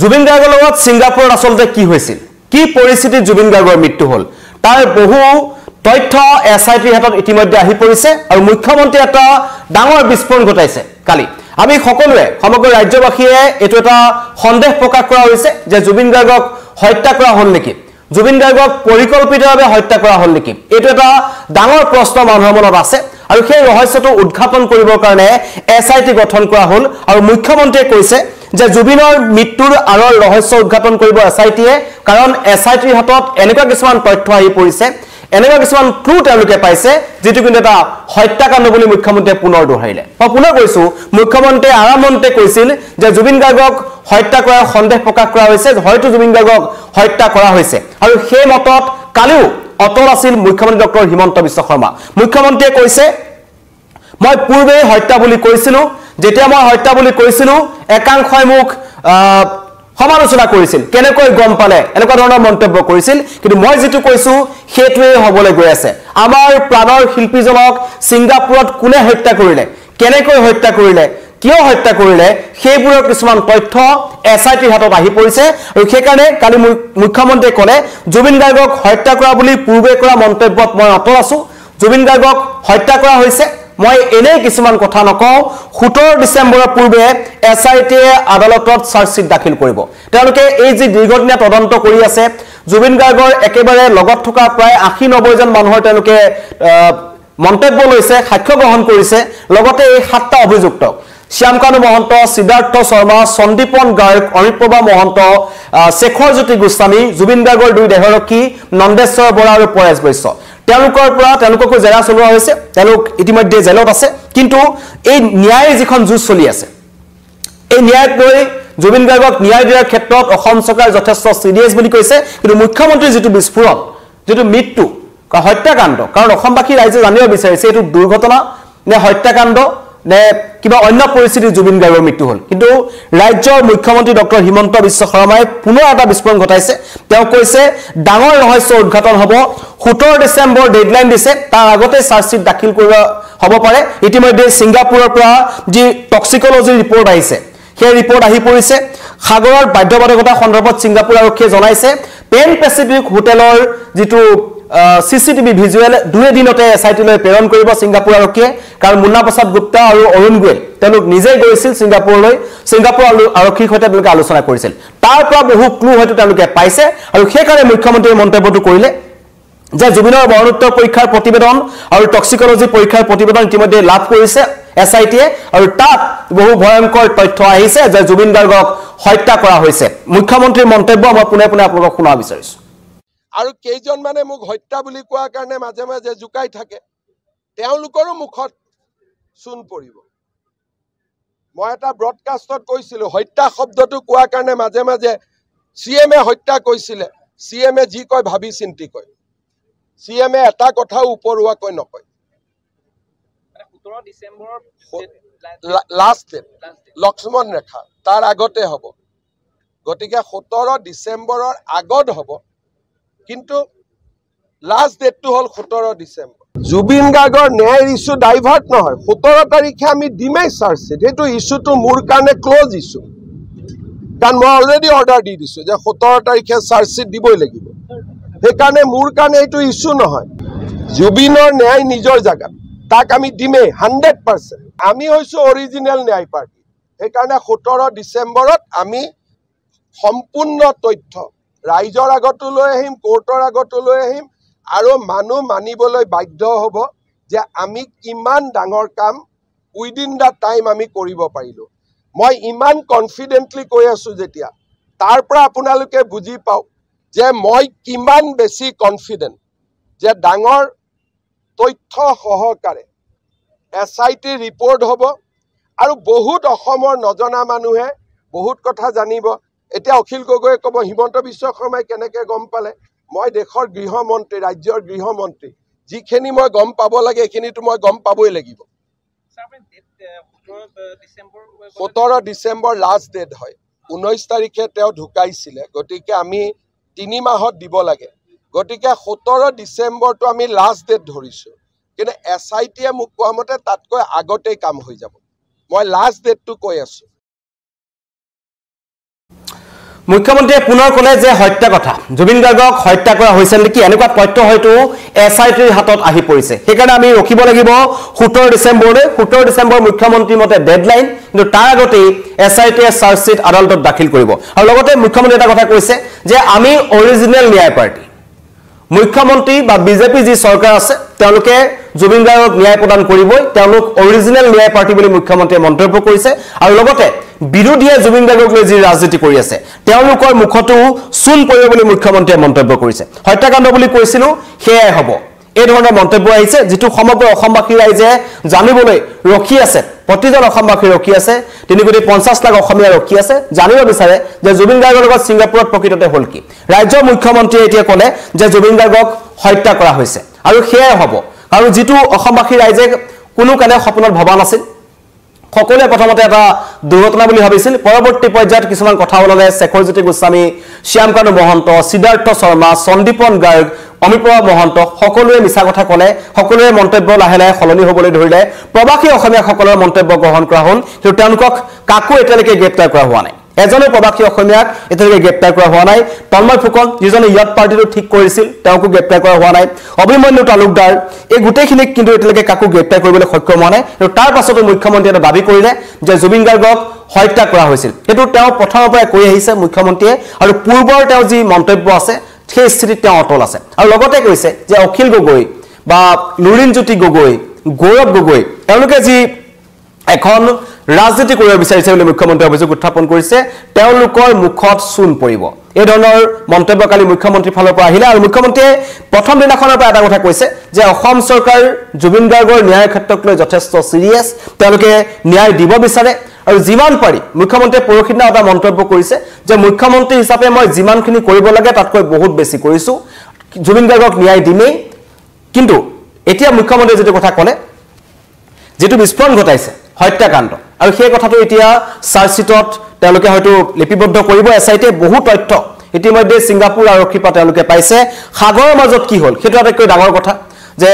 জুবিন গাৰ্গৰ লগত ছিংগাপুৰত আসলতে কি হৈছিল কি পৰিস্থিতিত জুবিন গাৰ্গৰ মৃত্যু হল তাৰ বহু তথ্য এসআইটিৰ হাতত ইতিমধ্যে আহি পৰিছে আৰু মুখ্যমন্ত্ৰী এটা ডাঙৰ বিস্ফোৰণ ঘটাইছে কালি আমি সকলোৱে সমগ্ৰ ৰাজ্যবাসীয়ে এটো এটা সন্দেহ প্ৰকাশ কৰা হৈছে যে জুবিন গাৰ্গক হত্যা কৰা হল নেকি জুবিন গাৰ্গক পৰিকল্পিতভাৱে হত্যা কৰা হল নেকি এটো এটা ডাঙৰ প্ৰশ্ন মানুহৰ মনত আছে আৰু সেই ৰহস্যটো উদ্ঘাটন কৰিবৰ কাৰণে এসআইটি গঠন কৰা হল আৰু মুখ্যমন্ত্ৰীয়ে কৈছে যে জুবিনৰ মৃত্যুৰ আৰৰ ৰহস্য উদ্ঘাটন কৰিব এসআইটিয়ে কাৰণ এসআইটিৰ হাতত এনেকুৱা কিছুমান তথ্য আহি পৰিছে এনেকুৱা কিছুমান ক্লু তেওঁলোকে পাইছে যেটো কিন্তু এটা হত্যাকাণ্ড বুলি মুখ্যমন্ত্ৰীয়ে পুনৰ দোহাৰিলে মই পুনৰ কৈছো মুখ্যমন্ত্ৰীয়ে আৰম্ভণতে কৈছিল যে জুবিন গাৰ্গক হত্যা কৰাৰ সন্দেহ প্ৰকাশ কৰা হৈছে হয়তো জুবিন গাৰ্গক হত্যা কৰা হৈছে আৰু সেই মতত কালিও অটল আছিল মুখ্যমন্ত্ৰী ডক্টৰ হিমন্ত বিশ্ব শৰ্মা মুখ্যমন্ত্ৰীয়ে কৈছে মই পূৰ্বে হত্যা বুলি কৈছিলো যেতিয়া মই হত্যা বুলি কৈছিলো একাংশই মোক সমালোচনা কৰিছিল কেনেকৈ গম পালে এনেকুৱা ধৰণৰ মন্তব্য কৰিছিল কিন্তু মই যেটো কৈছো হেতুৱে হবলৈ গৈ আছে আমাৰ প্ৰাণৰ শিল্পীজনক ছিংগাপুৰত কোনে হত্যা কৰিলে কেনেকৈ হত্যা কৰিলে কিয় হত্যা কৰিলে সেইবোৰৰ কিছুমান তথ্য এসআইটিৰ হাতত আহি পৰিছে আৰু সেইকাৰণে কালি মুখ্যমন্ত্ৰীয়ে ক'লে জুবিন গাৰ্গক হত্যা কৰা বুলি পূৰ্বে কৰা মন্তব্যত মই অটল আছো জুবিন গাৰ্গক হত্যা কৰা হৈছে মই এনে কিছুমান কথা নকওঁ 17 ডিসেম্বৰৰ পূৰ্বে এসআইটিয়ে আদালতত চাৰ্জশিট দাখিল কৰিব তেওঁলোকে এই যে দীৰ্ঘদিনীয়া তদন্ত কৰি আছে জুবিন গাৰ্গৰ একেবাৰে লগত থকা প্ৰায় 80-90 জন মানুহৰ তেওঁলোকে মন্তব্য লৈছে সাক্ষ্য গ্ৰহণ কৰিছে লগতে এই 7টা অভিযুক্ত শ্যামকানু মহন্ত সিদ্ধাৰ্থ শৰ্মা সন্দীপন গাৰ্গ অনিপ্ৰভা মহন্ত শেখৰ জ্যোতি গোস্বামী জুবিন গাৰ্গৰ দুই দেহৰক্ষী নন্দেশ্বৰ বৰা আৰু পৰেশ বৈশ্য তেওঁলোকৰ পৰা তেওঁলোককো জেৰা চলোৱা হৈছে তেওঁলোক ইতিমধ্যে জেলত আছে কিন্তু এই ন্যায় যিখন যুঁজ চলি আছে এই ন্যায়ক লৈ জুবিন গাৰ্গক ন্যায় দিয়াৰ ক্ষেত্ৰত অসম চৰকাৰ যথেষ্ট সিৰিয়াছ বুলি কৈছে কিন্তু মুখ্যমন্ত্ৰী যেটো বিস্ফোৰণ যেটো মৃত্যু হত্যাকাণ্ড কাৰণ অসমবাসী ৰাইজে জানিব বিচাৰিছে এটো দুৰ্ঘটনা নে হত্যাকাণ্ড নে কিবা অন্য পৰিস্থিতি জুবিন গাৰ্গৰ মৃত্যু হল কিন্তু ৰাজ্যৰ মুখ্যমন্ত্ৰী ডক্টৰ হিমন্ত বিশ্ব শৰ্মাই পুনৰ এটা বিস্ফোৰণ ঘটাইছে তেওঁ কৈছে ডাঙৰ ৰহস্য উদ্ঘাটন হ'ব 17 ডিসেম্বৰ ডেডলাইন দিছে তাৰ আগতে চাৰ্জশিট দাখিল কৰিব হ'ব পাৰে ইতিমধ্যে ছিংগাপুৰৰ পৰা যি টক্সিকোলজি ৰিপৰ্ট আহিছে সেই ৰিপৰ্ট আহি পৰিছে সাগৰৰ বাধ্যবাধকতা সন্দৰ্ভত ছিংগাপুৰ আৰক্ষীয়ে জনাইছে পেন পেচিফিক হোটেলৰ যিটো সিসিটিভি ভিজুৱেল দুই দিনতে এসআইটিলৈ প্ৰেৰণ কৰিব ছিংগাপুৰ আৰক্ষীয়ে কাৰণ মুন্না প্ৰসাদ গুপ্তা আৰু অৰুণ গোয়েল তেওঁলোক নিজে গৈছিল ছিংগাপুৰলৈ ছিংগাপুৰ আৰক্ষীৰ সৈতে তেওঁলোকে আলোচনা কৰিছিল তাৰ পৰা বহু ক্লু হয়তো তেওঁলোকে পাইছে আৰু সেইকাৰণে মুখ্যমন্ত্ৰীয়ে মন্তব্যটো কৰিলে যে জুবিনৰ মৰণোত্তৰ পৰীক্ষাৰ প্ৰতিবেদন আৰু টক্সিকোলজি পৰীক্ষাৰ প্ৰতিবেদন ইতিমধ্যে লাভ কৰিছে এসআইটিয়ে আৰু তাত বহু ভয়ংকৰ তথ্য আহিছে যে জুবিন গাৰ্গক হত্যা কৰা হৈছে মুখ্যমন্ত্ৰীৰ মন্তব্য মই পুনে আপোনালোকক শুনা বিচাৰিছো আৰু কেইজন মানে মোক হত্যা বুলি কোৱা কাৰণে মাজে মাজে জুকাই থাকে তেওঁলোকৰো মুখত চুন পৰিব মই এটা ব্ৰডকাষ্টত কৈছিলো হত্যা শব্দটো কোৱা কাৰণে মাজে মাজে সিএমএ হত্যা কৈছিলে সিএমএ যি কয় ভাবি চিন্তি কয় সিএমএ এটা কথা উপৰুৱাকৈ নকয় 17 ডিসেম্বৰৰ লাষ্ট ডেট লক্ষ্মণ ৰেখা তাৰ আগতে হ'ব গতিকে 17 ডিসেম্বৰৰ আগত হ'ব কিন্তু লাষ্ট ডেটটো হল 17 ডিসেম্বৰ জুবিন গাৰ্গৰ ন্যায় ইস্যু ডাইভাৰ্ট নহয় 17 তাৰিখে আমি দিমেই চাৰ্জশিট সেইটো ইস্যুটো মোৰ কাৰণে ক্লোজ ইস্যু কাৰণ মই অলৰেডি অৰ্ডাৰ দি দিছো যে 17 তাৰিখে চাৰ্জশিট দিবই লাগিব সেইকাৰণে মোৰ কাৰণে এইটো ইস্যু নহয় জুবিনৰ ন্যায় নিজৰ জাগাত তাক আমি দিমেই 100% আমি হৈছো অৰিজিনেল ন্যায় পাৰ্টি সেইকাৰণে 17 ডিসেম্বৰত আমি সম্পূৰ্ণ তথ্য ৰাইজৰ আগতো লৈ আহিম কোৰ্টৰ আগতো লৈ আহিম আৰু মানুহ মানিবলৈ বাধ্য হ'ব যে আমি কিমান ডাঙৰ কাম উইদিন দা টাইম আমি কৰিব পাৰিলো মই ইমান কনফিডেন্টলি কৈ আছো যেতিয়া তাৰ পৰা আপোনালোকে বুজি পাও যে মই কিমান বেছি কনফিডেন্ট যে ডাঙৰ তথ্য সহকাৰে এসআইটি ৰিপৰ্ট হ'ব আৰু বহুত অসমৰ নজনা মানুহে বহুত কথা জানিব এতিয়া অখিল গগৈয়ে ক'ব হিমন্ত বিশ্ব শৰ্মাই কেনেকৈ গম পালে মই দেশৰ গৃহমন্ত্ৰী ৰাজ্যৰ গৃহমন্ত্ৰী যিখিনি মই গম পাব লাগে এইখিনিতো মই গম পাবই লাগিব 17 ডিসেম্বৰ লাষ্ট ডেট হয় 19 তাৰিখে তেওঁ ঢুকাইছিলে গতিকে আমি 3 মাহত দিব লাগে গতিকে 17 ডিসেম্বৰটো আমি লাষ্ট ডেট ধৰিছো কিন্তু এসআইটিয়ে মোক কোৱা মতে তাতকৈ আগতেই কাম হৈ যাব মই লাষ্ট ডেটটো কৈ আছো মুখ্যমন্ত্ৰীয়ে পুনৰ ক'লে যে হত্যা কথা জুবিন গাৰ্গক হত্যা কৰা হৈছে নেকি এনেকুৱা তথ্য হয়তো এছআইটিৰ হাতত আহি পৰিছে সেইকাৰণে আমি ৰখিব লাগিব 17 ডিসেম্বৰলৈ 17 ডিসেম্বৰ মুখ্যমন্ত্ৰীৰ মতে ডেডলাইন কিন্তু তাৰ আগতে এছআইটিয়ে চাৰ্জশিট আদালতত দাখিল কৰিব আৰু লগতে মুখ্যমন্ত্ৰীয়ে এটা কথা কৈছে যে আমি অৰিজিনেল ন্যায় পাৰ্টি মুখ্যমন্ত্ৰী বা বিজেপি যি চৰকাৰ আছে তেওঁলোকে জুবিন গাৰ্গক ন্যায় প্ৰদান কৰিবই তেওঁলোক অৰিজিনেল ন্যায় পাৰ্টি বুলি মুখ্যমন্ত্ৰীয়ে মন্তব্য কৰিছে আৰু লগতে বিৰোধীয়ে জুবিন গাৰ্গক লৈ যি ৰাজনীতি কৰি আছে তেওঁলোকৰ মুখতো চূণ পৰিব বুলি মুখ্যমন্ত্ৰীয়ে মন্তব্য কৰিছে হত্যাকাণ্ড বুলি কৈছিলো সেয়াই হ'ব এই ধৰণৰ মন্তব্য আহিছে যেটো সমগ্ৰ অসমবাসী ৰাইজে জানিবলৈ ৰখি আছে প্ৰতিজন অসমবাসী ৰখি আছে 3.50 লাখ অসমীয়া ৰখি আছে জানিব বিচাৰে যে জুবিন গাৰ্গৰ লগত সিংগাপুৰত প্ৰকৃততে হল কি ৰাজ্য মুখ্যমন্ত্ৰীয়ে এতিয়া ক'লে যে জুবিন গাৰ্গক হত্যা কৰা হৈছে আৰু সেয়াই হ'ব আৰু যেটো অসমবাসী ৰাইজে কোনো কানে সপোনত ভবা নাছিল সকলোৱে প্ৰথমতে এটা দুৰ্ঘটনা বুলি ভাবিছিল পৰৱৰ্তী পৰ্যায়ত কিছুমান কথা ওলালে শেখৰজ্যোতি গোস্বামী শ্যামকানু মহন্ত সিদ্ধাৰ্থ শৰ্মা সন্দীপন গাৰ্গ অমিপ্ৰভা মহন্ত সকলোৱে মিছা কথা ক'লে সকলোৱে মন্তব্য লাহে লাহে সলনি হ'বলৈ ধৰিলে প্ৰবাসী অসমীয়া সকলৰ মন্তব্য গ্ৰহণ কৰা হ'ল কিন্তু তেওঁলোকক কাকো এতিয়ালৈকে গ্ৰেপ্তাৰ কৰা হোৱা নাই এজনে প্ৰবাসী অসমীয়াক এতিয়ালৈকে গ্ৰেপ্তাৰ কৰা হোৱা নাই তন্ময় ফুকন যিজনে ইয়াত পাৰ্টিটো ঠিক কৰিছিল তেওঁকো গ্ৰেপ্তাৰ কৰা হোৱা নাই অভিমন্যু তালুকদাৰ এই গোটেইখিনিক কিন্তু এতিয়ালৈকে কাকো গ্ৰেপ্তাৰ কৰিবলৈ সক্ষম হোৱা নাই আৰু তাৰ পাছতো মুখ্যমন্ত্ৰীয়ে এটা দাবী কৰিলে যে জুবিন গাৰ্গক হত্যা কৰা হৈছিল সেইটো তেওঁ প্ৰথমৰ পৰা কৈ আহিছে মুখ্যমন্ত্ৰীয়ে আৰু পূৰ্বৰ তেওঁ যি মন্তব্য আছে সেই স্থিতিত তেওঁ অটল আছে আৰু লগতে কৈছে যে অখিল গগৈ বা লুৰিনজ্যোতি গগৈ গৌৰৱ গগৈ তেওঁলোকে যি এখন ৰাজনীতি কৰিব বিচাৰিছে বুলি মুখ্যমন্ত্ৰীয়ে অভিযোগ উত্থাপন কৰিছে তেওঁলোকৰ মুখত চূণ পৰিব এই ধৰণৰ মন্তব্য কালি মুখ্যমন্ত্ৰীৰ ফালৰ পৰা আহিলে আৰু মুখ্যমন্ত্ৰীয়ে প্ৰথম দিনাখনৰ পৰা এটা কথা কৈছে যে অসম চৰকাৰ জুবিন গাৰ্গৰ ন্যায় ক্ষেত্ৰক লৈ যথেষ্ট সিৰিয়াছ তেওঁলোকে ন্যায় দিব বিচাৰে আৰু যিমান পাৰি মুখ্যমন্ত্ৰীয়ে পৰখিনা এটা মন্তব্য কৰিছে যে মুখ্যমন্ত্ৰী হিচাপে মই যিমানখিনি কৰিব লাগে তাতকৈ বহুত বেছি কৰিছো জুবিন গাৰ্গক ন্যায় দিমেই কিন্তু এতিয়া মুখ্যমন্ত্ৰীয়ে যেটো কথা ক'লে যেটো বিস্ফোৰণ ঘটাইছে হত্যাকাণ্ড আৰু সেই কথাটো এতিয়া চাৰ্জশিটত তেওঁলোকে হয়তো লিপিবদ্ধ কৰিব এছআইটিয়ে বহু তথ্য ইতিমধ্যে সিংগাপুৰ আৰক্ষী পৰা তেওঁলোকে পাইছে সাগৰৰ মাজত কি হ'ল সেইটো আটাইতকৈ ডাঙৰ কথা যে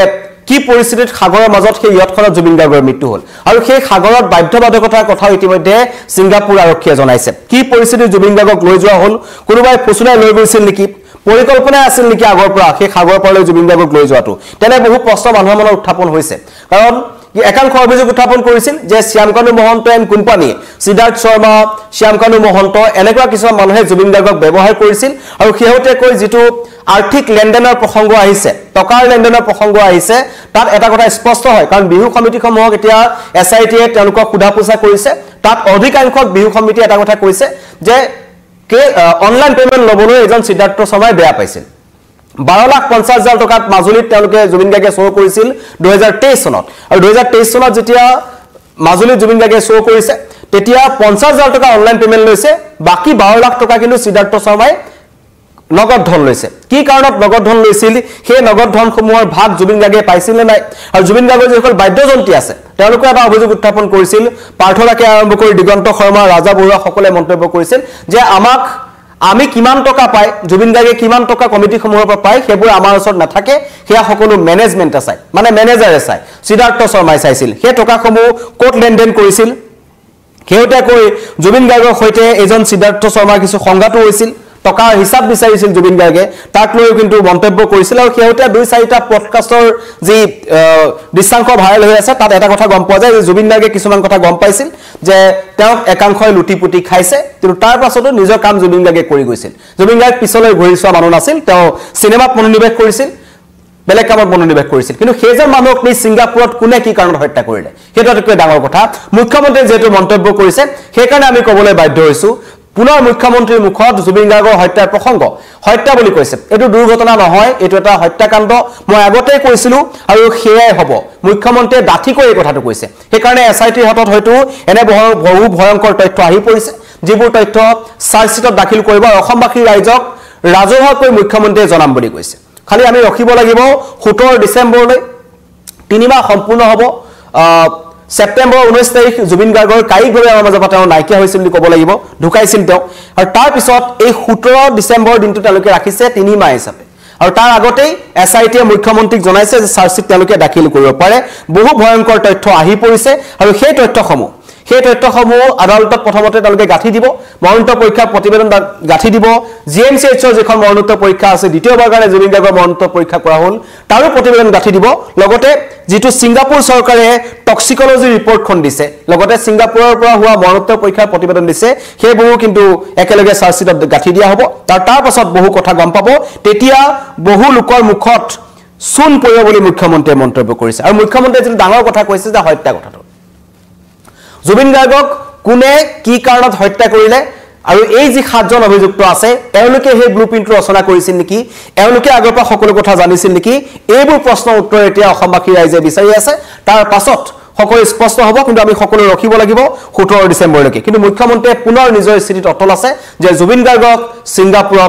কি পৰিস্থিতিত সাগৰৰ মাজত সেই ইয়টখনত জুবিন গাৰ্গৰ মৃত্যু হ'ল আৰু সেই সাগৰত বাধ্যবাধকতাৰ কথা ইতিমধ্যে সিংগাপুৰ আৰক্ষীয়ে জনাইছে কি পৰিস্থিতিত জুবিন গাৰ্গক লৈ যোৱা হ'ল কোনোবাই ফুচুলাই লৈ গৈছিল নেকি পৰিকল্পনা আছিল নেকি আগৰ পৰা সেই সাগৰৰ পাৰলৈ জুবিন গাৰ্গক লৈ যোৱাটো তেনে বহু প্ৰশ্ন মানুহৰ মনত উত্থাপন হৈছে কাৰণ একাংশ অভিযোগ উত্থাপন কৰিছিল যে শ্যামকানু মহন্ত এণ্ড কোম্পানী সিদ্ধাৰ্থ শৰ্মা শ্যামকানু মহন্ত এনেকুৱা কিছুমান মানুহে জুবিন গাৰ্গক ব্যৱহাৰ কৰিছিল আৰু শেহতীয়াকৈ যেটো আৰ্থিক লেনদেনৰ প্ৰসংগ আহিছে টকাৰ লেনদেনৰ প্ৰসংগ আহিছে তাত এটা কথা স্পষ্ট হয় কাৰণ বিহু কমিটিসমূহক এতিয়া এছআইটিয়ে তেওঁলোকক সোধা পোছা কৰিছে তাত অধিকাংশক বিহু কমিটি এটা কথা কৈছে যে অনলাইন পেমেন্ট লবলৈ এজন সিদ্ধাৰ্থ শৰ্মাই বেয়া পাইছিল 12,50,000 টকাত মাজুলীত তেওঁলোকে জুবিন গাৰ্গে শ্ব' কৰিছিল 2023 চনত আৰু 2023 চনত যেতিয়া মাজুলীত জুবিন গাৰ্গে শ্ব' কৰিছে তেতিয়া 50,000 টকা অনলাইন পেমেন্ট লৈছে বাকি 12 লাখ টকা কিন্তু সিদ্ধাৰ্থ শৰ্মাই নগদ ধন লৈছে কি কাৰণত নগদ ধন লৈছিল সেই নগদ ধনসমূহৰ ভাগ জুবিন গাৰ্গে পাইছিল নে নাই আৰু জুবিন গাৰ্গৰ যিসকল বাদ্যযন্ত্ৰী আছে তেওঁলোকে এটা অভিযোগ উত্থাপন কৰিছিল পাৰ্থলাকে আৰম্ভ কৰি দিগন্ত শৰ্মা ৰাজা বৰুৱা সকলে মন্তব্য কৰিছিল যে আমি কিমান টকা পাই জুবিন গাৰ্গে কিমান টকা কমিটিসমূহৰ পৰা পাই সেইবোৰ আমাৰ ওচৰত নাথাকে হেয়া সকলো মেনেজমেন্ট আছে মানে মেনেজাৰে চাই সিদ্ধাৰ্থ শৰ্মাই চাইছিল সেই টকাসমূহ কোট লেনদেন কৰিছিল হেউটাকৈ জুবিন গাৰ্গৰ সৈতে এজন সিদ্ধাৰ্থ শৰ্মাৰ কিছু সংঘাতো হৈছিল টকাৰ হিচাপ বিচাৰিছিল জুবিন গাৰ্গে তাক লৈ কিন্তু মন্তব্য কৰিছিল আৰু হেউটা 2-4টা পডকাষ্টৰ যি দৃশ্যাংশ ভাইৰেল হৈ আছে তাত এটা কথা গম পোৱা যায় যে জুবিন গাৰ্গে কিছুমান কথা গম পাইছিল যে তেওঁ একাংশই লুটিপুটি খাইছে কিন্তু তাৰ পাছতো নিজৰ কাম জুবিন গাৰ্গে কৰি গৈছিল জুবিন গাৰ্গ পিছলৈ ঘূৰি চোৱা মানুহ নাছিল তেওঁ সিনেমাত মনোনিৱেশ কৰিছিল বেলেগ কামত মনোনিৱেশ কৰিছিল কিন্তু সেইজন মানুহক নি সিংগাপুৰত কোনে কি কাৰণত হত্যা কৰিলে সেইটো এটা ডাঙৰ কথা মুখ্যমন্ত্ৰীয়ে যেটো মন্তব্য কৰিছে সেইকাৰণে আমি ক'বলৈ বাধ্য হৈছো পুনৰ মুখ্যমন্ত্ৰীৰ মুখত জুবিন গাৰ্গৰ হত্যাৰ প্ৰসংগ হত্যা বুলি কৈছে এটো দুৰ্ঘটনা নহয় এটো এটা হত্যাকাণ্ড মই আগতেই কৈছিলো আৰু সেয়াই হ'ব মুখ্যমন্ত্ৰীয়ে ডাঠিকৈ এই কথাটো কৈছে সেইকাৰণে এছআইটিৰ হাতত হয়তো এনে বহু ভয়ংকৰ তথ্য আহি পৰিছে যিবোৰ তথ্য চাৰ্জশিটত দাখিল কৰিব আৰু অসমবাসী ৰাইজক ৰাজহুৱাকৈ মুখ্যমন্ত্ৰীয়ে জনাম বুলি কৈছে খালি আমি ৰখিব লাগিব 17 ডিসেম্বৰলৈ 3 মাহ সম্পূৰ্ণ হ'ব সেপ্টেম্বৰ 19 তাৰিখ জুবিন গাৰ্গৰ কাইকভাৱে আমাৰ মাজৰ পৰা নাইকিয়া হৈছিল বুলি ক'ব লাগিব ঢুকাইছিল তেওঁ আৰু তাৰ পিছত এই 17 ডিসেম্বৰ দিনটো তেওঁলোকে ৰাখিছে 3 মাহ হিচাপে আৰু তাৰ আগতেই এছআইটিয়ে মুখ্যমন্ত্ৰীক জনাইছে যে চাৰ্জশিট তেওঁলোকে দাখিল কৰিব পাৰে বহু ভয়ংকৰ তথ্য আহি পৰিছে আৰু সেই সেই তথ্যসমূহ আদালতত প্ৰথমতে তেওঁলোকে গাঁঠি দিব মৰণোত্তৰ পৰীক্ষাৰ প্ৰতিবেদন গাঁঠি দিব জিএমচিএইচৰ যিখন মৰণোত্তৰ পৰীক্ষা আছে দ্বিতীয়বাৰ কাৰণে জুবিন গাৰ্গৰ মৰণোত্তৰ পৰীক্ষা কৰা হ'ল তাৰো প্ৰতিবেদন গাঁঠি দিব লগতে যিটো ছিংগাপুৰ চৰকাৰে টক্সিকোলজি ৰিপৰ্টখন দিছে লগতে ছিংগাপুৰৰ পৰা হোৱা মৰণোত্তৰ পৰীক্ষাৰ প্ৰতিবেদন দিছে সেইবোৰো কিন্তু একেলগে চাৰ্জশ্বিটত গাঁঠি দিয়া হ'ব তাৰ পাছত বহু কথা গম পাব তেতিয়া বহু লোকৰ মুখত চূণ পৰিব বুলি মুখ্যমন্ত্ৰীয়ে মন্তব্য কৰিছে আৰু মুখ্যমন্ত্ৰীয়ে যিটো ডাঙৰ কথা কৈছে যে হত্যা কথাটো জুবিন গাৰ্গক কোনে কি কাৰণত হত্যা কৰিলে আৰু এই যি 7জন অভিযুক্ত আছে তেওঁলোকে সেই ব্লুপ্ৰিণ্ট ৰচনা কৰিছিল নেকি তেওঁলোকে আগৰ পৰা সকলো কথা জানিছিল নেকি এইবোৰ প্ৰশ্নৰ উত্তৰ এতিয়া অসমবাসী ৰাইজে বিচাৰি আছে তাৰ পাছত সকলো স্পষ্ট হ'ব কিন্তু আমি সকলো ৰখিব লাগিব 17 ডিসেম্বৰলৈকে কিন্তু মুখ্যমন্ত্ৰীয়ে পুনৰ নিজৰ স্থিতিত অটল আছে যে জুবিন গাৰ্গক ছিংগাপুৰত